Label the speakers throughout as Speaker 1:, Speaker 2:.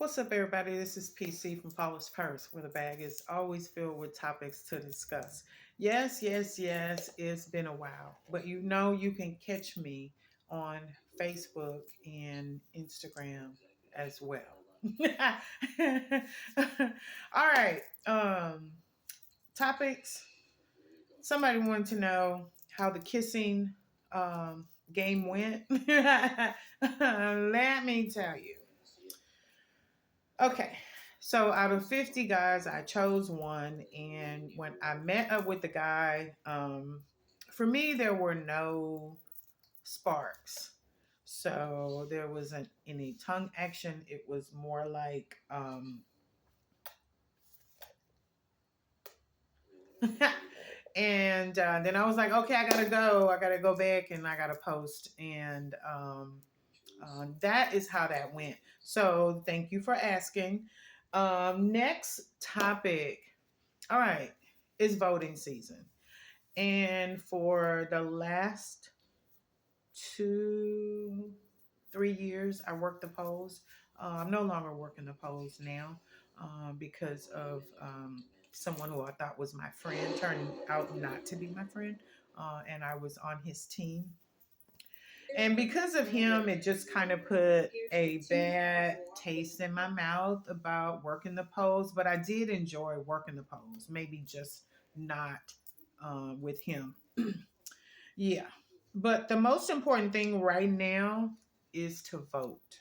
Speaker 1: What's up, everybody? This is PC from Paula's Purse, where the bag is always filled with topics to discuss. Yes, yes, yes, it's been a while, but you know you can catch me on Facebook and Instagram as well. All right, topics. Somebody wanted to know how the kissing game went. Let me tell you. Okay. So out of 50 guys, I chose one. And when I met up with the guy, for me, there were no sparks. So there wasn't any tongue action. It was more like, and then I was like, okay, I gotta go. I gotta go back and I gotta post. And that is how that went. So thank you for asking. Next topic. All right, it's voting season. And for the last 2, 3 years, I worked the polls. I'm no longer working the polls now because of someone who I thought was my friend turned out not to be my friend. And I was on his team. And because of him, it just kind of put a bad taste in my mouth about working the polls. But I did enjoy working the polls, maybe just not with him. Yeah. But the most important thing right now is to vote.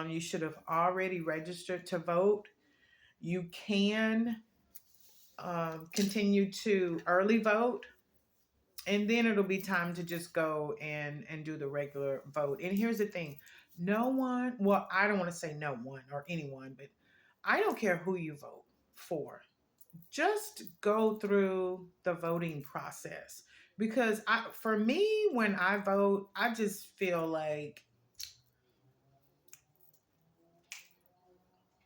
Speaker 1: You should have already registered to vote. You can continue to early vote, and then it'll be time to just go and do the regular vote. And here's the thing, no one, well, I don't want to say no one or anyone, but I don't care who you vote for, just go through the voting process. Because for me, when I vote, I just feel like,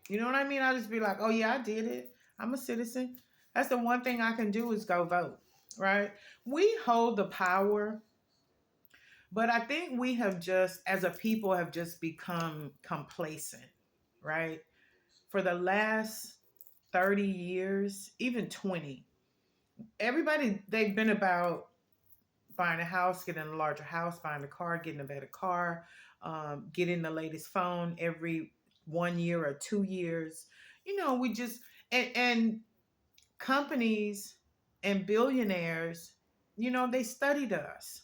Speaker 1: you know what I mean, I just be like, oh yeah, I did it, I'm a citizen. That's the one thing I can do is go vote, right? We hold the power. But I think we have just, as a people, have just become complacent, right? For the last 30 years, even 20, everybody, they've been about buying a house, getting a larger house, buying a car, getting a better car, getting the latest phone every 1 year or 2 years. We just, and companies and billionaires, they studied us.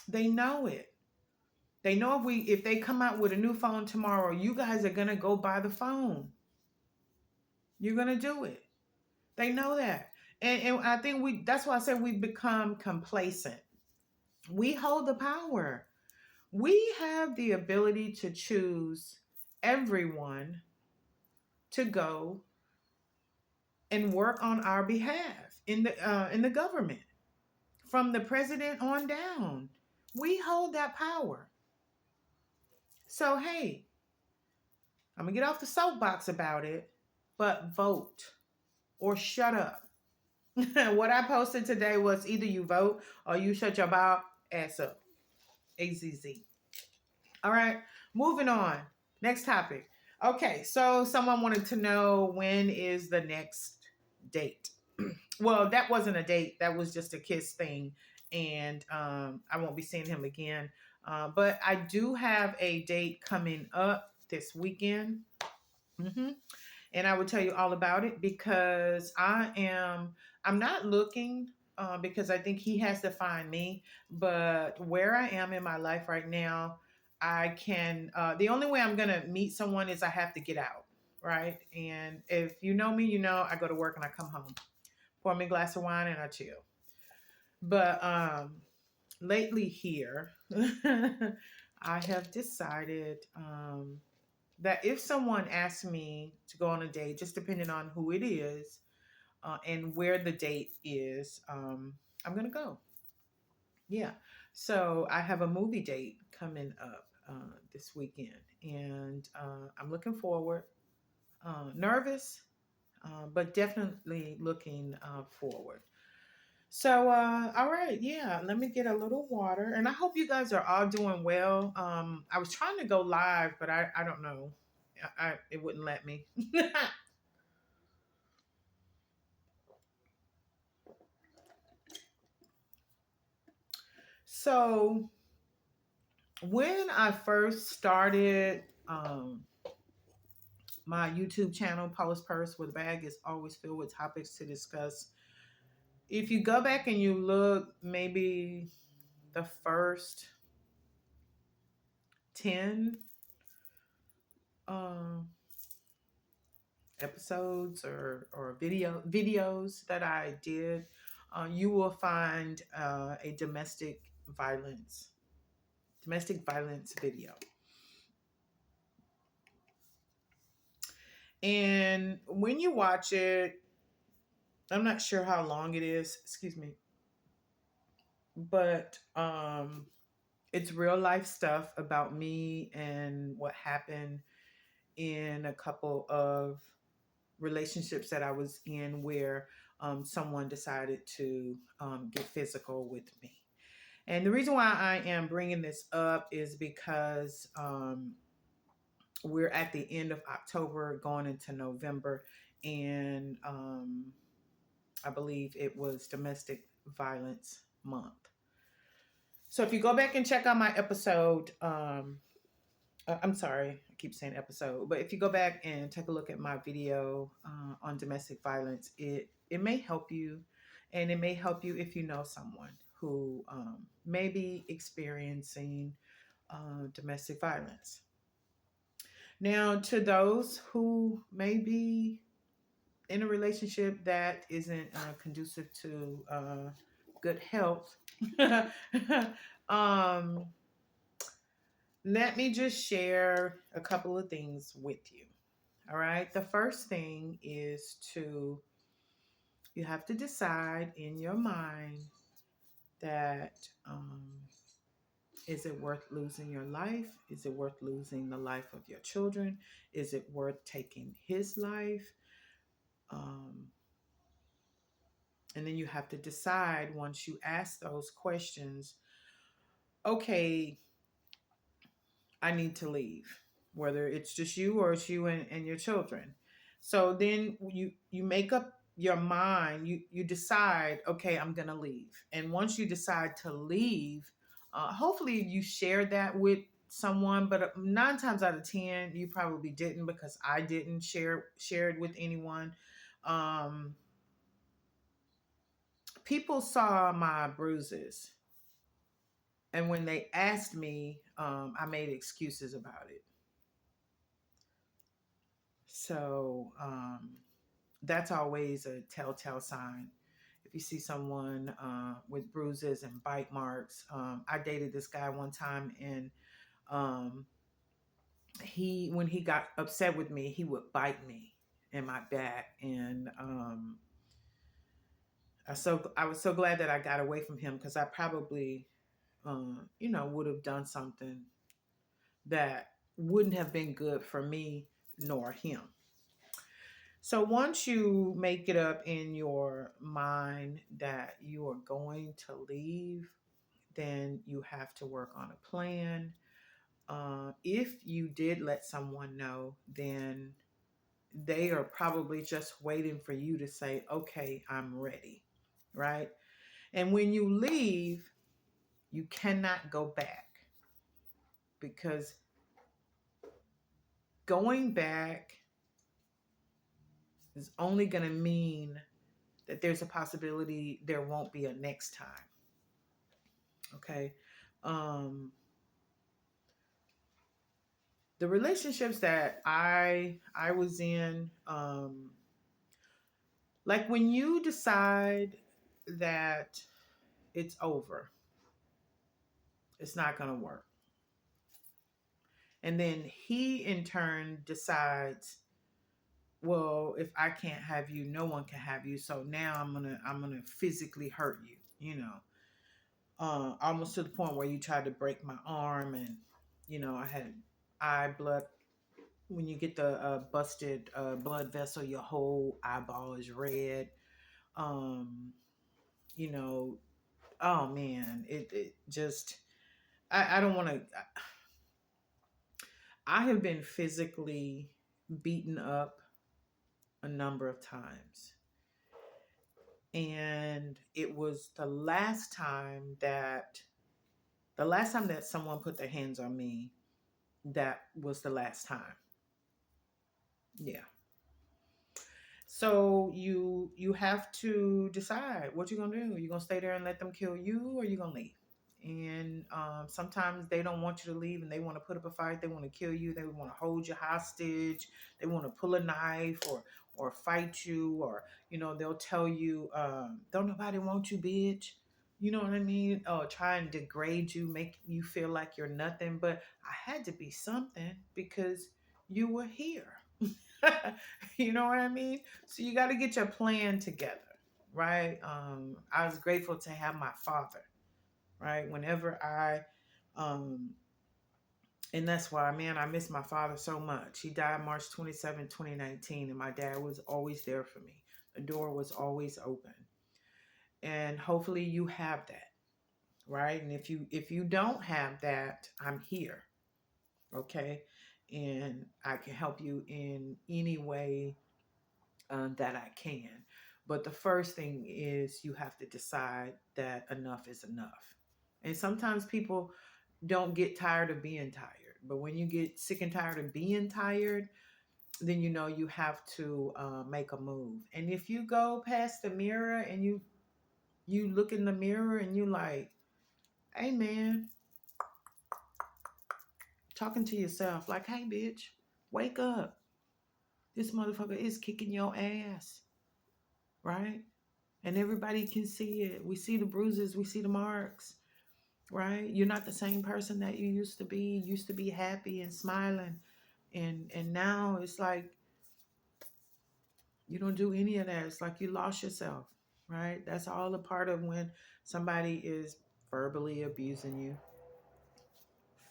Speaker 1: They know it. They know if they come out with a new phone tomorrow, you guys are gonna go buy the phone. You're gonna do it. They know that. And I think that's why I said we've become complacent. We hold the power. We have the ability to choose everyone to go and work on our behalf in the government, from the president on down. We hold that power. So hey, I'm gonna get off the soapbox about it, but vote or shut up. What I posted today was either you vote or you shut your bow ass up. AZZ. All right, moving on. Next topic. Okay, so someone wanted to know, when is the next date? Well, that wasn't a date, that was just a kiss thing. And I won't be seeing him again. But I do have a date coming up this weekend. hmm and I will tell you all about it because I'm not looking because I think he has to find me. But where I am in my life right now, I can. The only way I'm gonna meet someone is I have to get out, right? And if you know me, I go to work and I come home, pour me a glass of wine, and I chill. But lately here, I have decided. That if someone asks me to go on a date, just depending on who it is and where the date is, I'm going to go. Yeah. So I have a movie date coming up this weekend, and I'm looking forward. Nervous, but definitely looking forward. So, all right, yeah, let me get a little water. And I hope you guys are all doing well. I was trying to go live, but I don't know. it wouldn't let me. So when I first started my YouTube channel, Paula's Purse with a Bag is always filled with topics to discuss. If you go back and you look, maybe the first 10 um, episodes or videos that I did, you will find a domestic violence video. And when you watch it, I'm not sure how long it is, excuse me, but it's real life stuff about me and what happened in a couple of relationships that I was in where someone decided to get physical with me. And the reason why I am bringing this up is because we're at the end of October, going into November, and I believe it was Domestic Violence Month. So if you go back and check out my episode, I'm sorry, I keep saying episode, but if you go back and take a look at my video on domestic violence, it may help you, and it may help you if you know someone who may be experiencing domestic violence. Now, to those who may be in a relationship that isn't conducive to good health, um, let me just share a couple of things with you. All right. The first thing is you have to decide in your mind that is it worth losing your life? Is it worth losing the life of your children? Is it worth taking his life? Um, and then you have to decide once you ask those questions, okay, I need to leave, whether it's just you or it's you and your children. So then you make up your mind, you decide, okay, I'm gonna leave. And once you decide to leave, hopefully you share that with someone, but 9 times out of 10, you probably didn't, because I didn't share it with anyone. Um, People saw my bruises, and when they asked me, I made excuses about it. So that's always a telltale sign. If you see someone with bruises and bite marks, I dated this guy one time, and um, when he got upset with me, he would bite me in my back, and I was so glad that I got away from him, because I probably would have done something that wouldn't have been good for me nor him. So once you make it up in your mind that you are going to leave, then you have to work on a plan. If you did let someone know, then they are probably just waiting for you to say, okay, I'm ready, right? And when you leave, you cannot go back, because going back is only going to mean that there's a possibility there won't be a next time. Okay. Um, the relationships that I was in, like when you decide that it's over, it's not going to work. And then he in turn decides, well, if I can't have you, no one can have you. So now I'm gonna physically hurt you, almost to the point where you tried to break my arm, and I had eye blood. When you get the busted blood vessel, your whole eyeball is red. Um, you know, oh man, it just I don't want to. I have been physically beaten up a number of times. And it was the last time that someone put their hands on me, that was the last time. Yeah. So you have to decide what you're gonna do. You're gonna stay there and let them kill you, or you're gonna leave. And sometimes they don't want you to leave, and they want to put up a fight. They want to kill you. They want to hold you hostage. They want to pull a knife or fight you, or they'll tell you, "Don't nobody want you, bitch." You know what I mean? Or try and degrade you, make you feel like you're nothing. But I had to be something because you were here. You know what I mean? So you got to get your plan together, right? I was grateful to have my father, right? Whenever um, and that's why, man, I miss my father so much. He died March 27, 2019, and my dad was always there for me. The door was always open, and hopefully you have that, right? And if you don't have that, I'm here, okay, and I can help you in any way that I can. But the first thing is you have to decide that enough is enough. And sometimes people don't get tired of being tired. But when you get sick and tired of being tired, then you have to make a move. And if you go past the mirror and you look in the mirror and you like, hey man, talking to yourself like, hey bitch, wake up. This motherfucker is kicking your ass, right? And everybody can see it. We see the bruises, we see the marks, right? You're not the same person that you used to be. You used to be happy and smiling, and now it's like you don't do any of that. It's like you lost yourself, right? That's all a part of when somebody is verbally abusing you,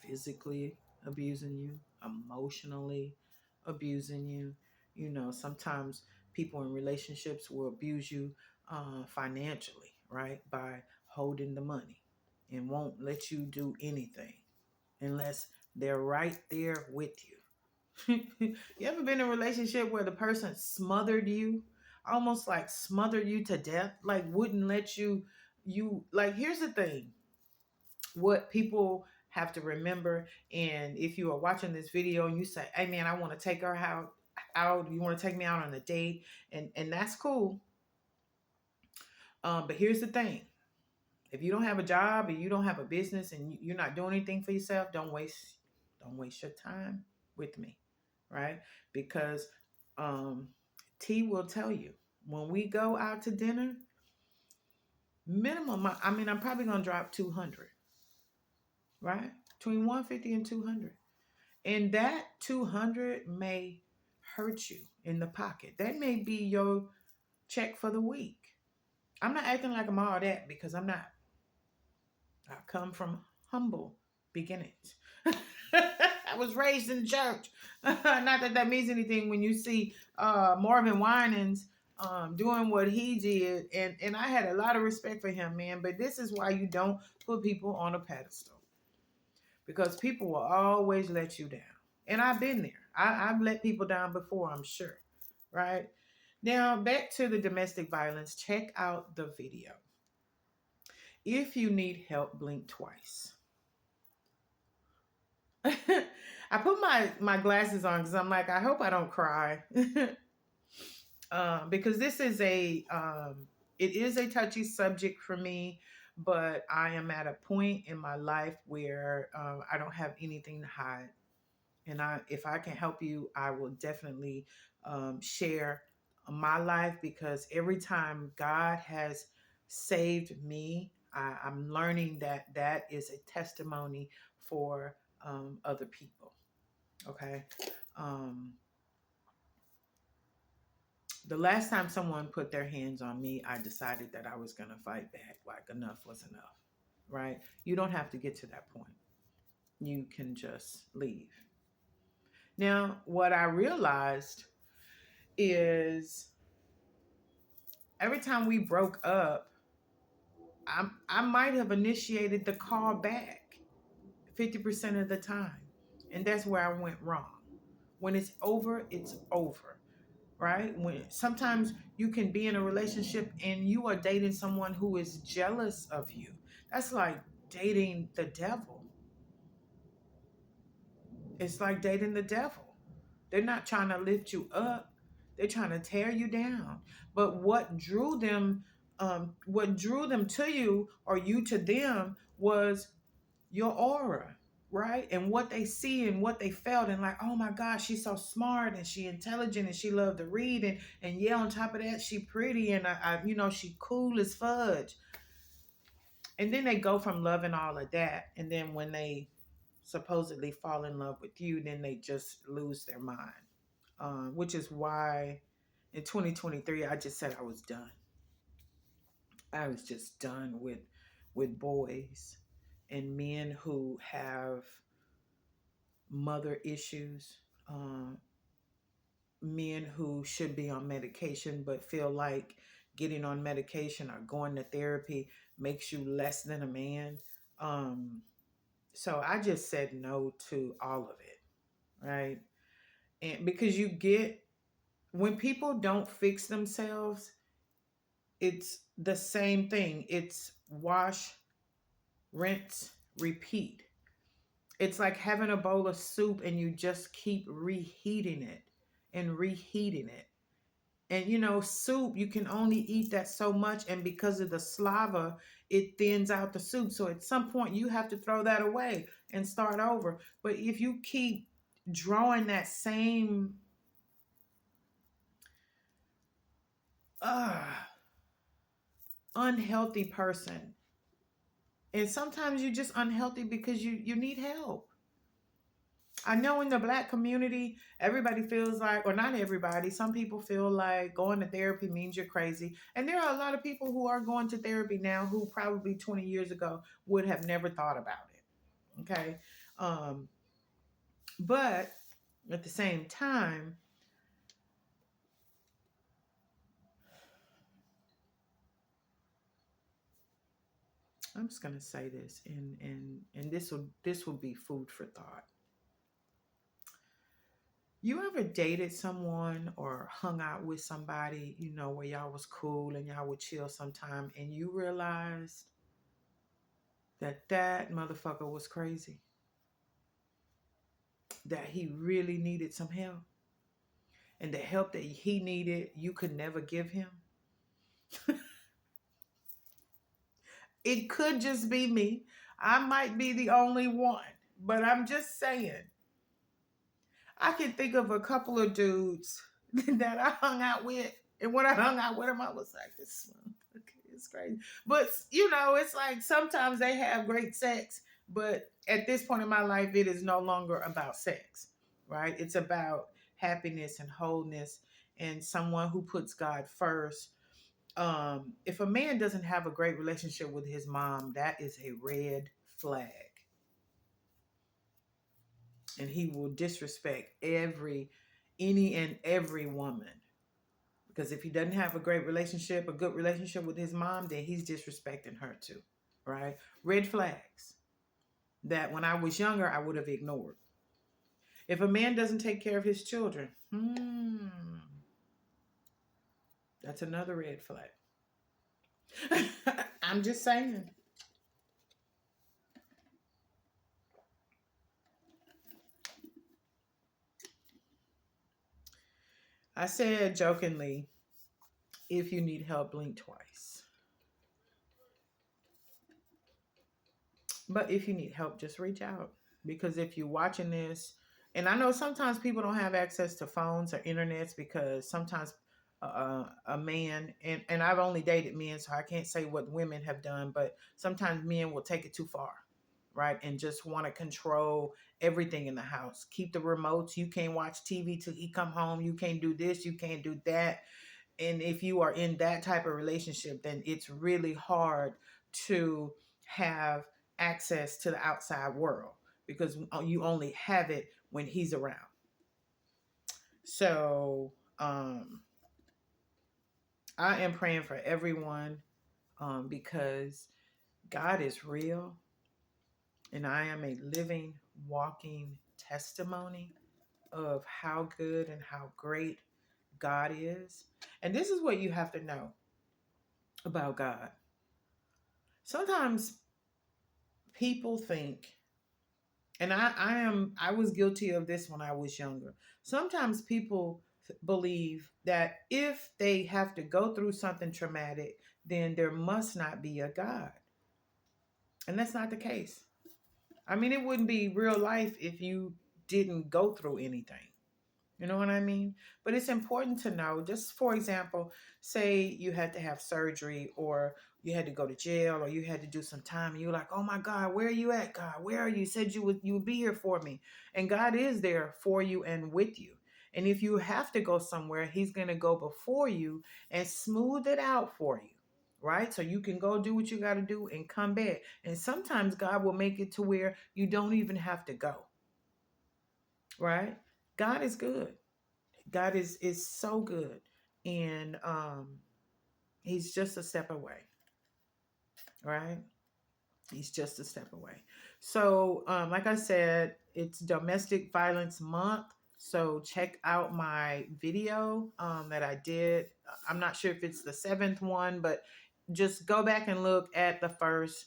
Speaker 1: physically abusing you, emotionally abusing you. Sometimes people in relationships will abuse you financially, right? By holding the money and won't let you do anything unless they're right there with you. You ever been in a relationship where the person smothered you, almost like smothered you to death, like wouldn't let you like, here's the thing, what people have to remember. And if you are watching this video and you say, hey man, I want to take her out, you want to take me out on a date, and that's cool. But here's the thing, if you don't have a job and you don't have a business and you're not doing anything for yourself, don't waste your time with me, right? Because um T will tell you, when we go out to dinner, minimum, I mean, I'm probably gonna drop 200, right? Between 150 and 200. And that 200 may hurt you in the pocket. That may be your check for the week. I'm not acting like I'm all that, because I'm not. I come from humble beginnings. I was raised in church. Not that that means anything when you see Marvin Winans doing what he did. And I had a lot of respect for him, man. But this is why you don't put people on a pedestal, because people will always let you down. And I've been there. I've let people down before, I'm sure. Right? Now, back to the domestic violence. Check out the video. If you need help, blink twice. I put my glasses on because I'm like, I hope I don't cry. Because this is it is a touchy subject for me, but I am at a point in my life where I don't have anything to hide. And if I can help you, I will definitely share my life, because every time God has saved me, I'm learning that that is a testimony for other people. Okay. Um, the last time someone put their hands on me, I decided that I was going to fight back. Like, enough was enough, right? You don't have to get to that point. You can just leave. Now, what I realized is every time we broke up, I might have initiated the call back 50% of the time. And that's where I went wrong. When it's over, right? When sometimes you can be in a relationship and you are dating someone who is jealous of you. That's like dating the devil. It's like dating the devil. They're not trying to lift you up. They're trying to tear you down. But what drew them to you or you to them was your aura, right? And what they see and what they felt, and like, oh my gosh, she's so smart and she intelligent and she loved to read, and yeah, on top of that, she pretty, and she cool as fudge. And then they go from loving all of that, and then when they supposedly fall in love with you, then they just lose their mind. Which is why in 2023 I just said I was done. I was just done with boys and men who have mother issues, uh, men who should be on medication but feel like getting on medication or going to therapy makes you less than a man. Um, so I just said no to all of it, right? And because when people don't fix themselves, it's the same thing. It's wash, rinse, repeat. It's like having a bowl of soup and you just keep reheating it and reheating it. And soup, you can only eat that so much. And because of the slava, it thins out the soup. So at some point, you have to throw that away and start over. But if you keep drawing that same uh, unhealthy person, and sometimes you're just unhealthy because you need help. I know in the black community, everybody feels like, or not everybody, some people feel like going to therapy means you're crazy. And there are a lot of people who are going to therapy now who probably 20 years ago would have never thought about it. Okay. Um, but at the same time, I'm just gonna say this, and this will be food for thought. You ever dated someone or hung out with somebody, where y'all was cool and y'all would chill sometime, and you realized that motherfucker was crazy, that he really needed some help, and the help that he needed, you could never give him? It could just be me. I might be the only one, but I'm just saying. I can think of a couple of dudes that I hung out with, and when I hung out with them, I was like, this motherfucker is crazy. But it's like sometimes they have great sex, but at this point in my life, it is no longer about sex, right? It's about happiness and wholeness and someone who puts God first. If a man doesn't have a great relationship with his mom, that is a red flag, and he will disrespect any and every woman. Because if he doesn't have a good relationship with his mom, then he's disrespecting her too, right? Red flags that when I was younger I would have ignored. If a man doesn't take care of his children, that's another red flag. I'm just saying. I said jokingly, if you need help, blink twice. But if you need help, just reach out. Because if you're watching this, and I know sometimes people don't have access to phones or internets because sometimes a man, and I've only dated men, so I can't say what women have done, but sometimes men will take it too far, right? And just want to control everything in the house. Keep the remotes. You can't watch TV till he come home. You can't do this. You can't do that. And if you are in that type of relationship, then it's really hard to have access to the outside world because you only have it when he's around. So I am praying for everyone, because God is real and I am a living, walking testimony of how good and how great God is. And this is what you have to know about God. Sometimes people think, and I was guilty of this when I was younger. Sometimes people believe that if they have to go through something traumatic, then there must not be a God. And that's not the case. I mean, it wouldn't be real life if you didn't go through anything. You know what I mean? But it's important to know, just for example, say you had to have surgery or you had to go to jail or you had to do some time and you're like, oh my God, where are you at, God? Where are you? You said you would be here for me. And God is there for you and with you. And if you have to go somewhere, He's gonna go before you and smooth it out for you. Right? So you can go do what you gotta do and come back. And sometimes God will make it to where you don't even have to go. Right? God is good. God is so good, and He's just a step away, right? He's just a step away. So, like I said, it's Domestic Violence Month. So check out my video that I did. I'm not sure if it's the seventh one, but just go back and look at the first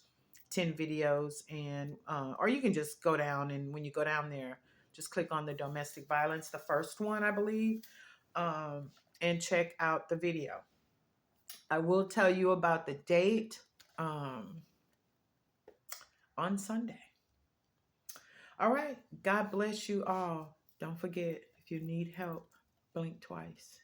Speaker 1: 10 videos, and or you can just go down, and when you go down there, just click on the domestic violence, the first one, I believe, um, and check out the video. I will tell you about the date on Sunday. All right. God bless you all. Don't forget, if you need help, blink twice.